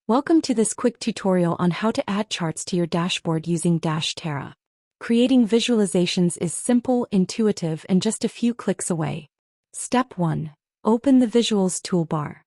Welcome to this quick tutorial on how to add charts to your dashboard using Dash Tera. Creating visualizations is simple, intuitive, and just a few clicks away. Step 1. Open the Visuals Toolbar.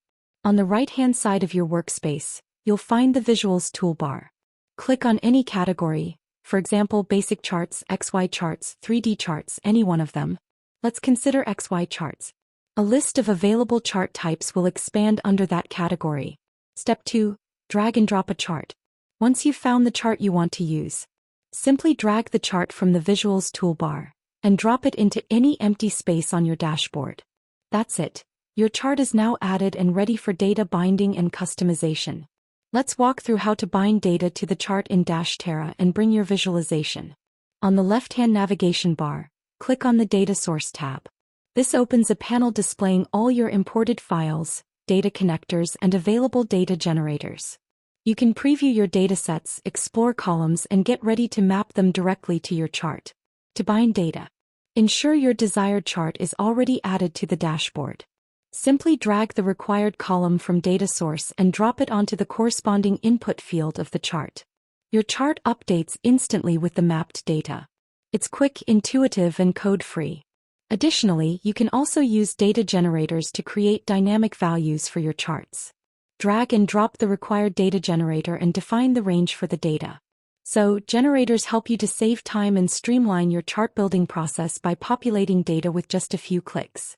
On the right-hand side of your workspace, you'll find the Visuals Toolbar. Click on any category, for example basic charts, XY charts, 3D charts, any one of them. Let's consider XY charts. A list of available chart types will expand under that category. Step 2. Drag and drop a chart. Once you've found the chart you want to use, simply drag the chart from the Visuals Toolbar and drop it into any empty space on your dashboard. That's it. Your chart is now added and ready for data binding and customization. Let's walk through how to bind data to the chart in Dash Tera and bring your visualization. On the left-hand navigation bar, click on the Data Source tab. This opens a panel displaying all your imported files, data connectors, and available data generators. You can preview your datasets, explore columns, and get ready to map them directly to your chart. To bind data, ensure your desired chart is already added to the dashboard. Simply drag the required column from data source and drop it onto the corresponding input field of the chart. Your chart updates instantly with the mapped data. It's quick, intuitive, and code-free. Additionally, you can also use data generators to create dynamic values for your charts. Drag and drop the required data generator and define the range for the data. So, generators help you to save time and streamline your chart building process by populating data with just a few clicks.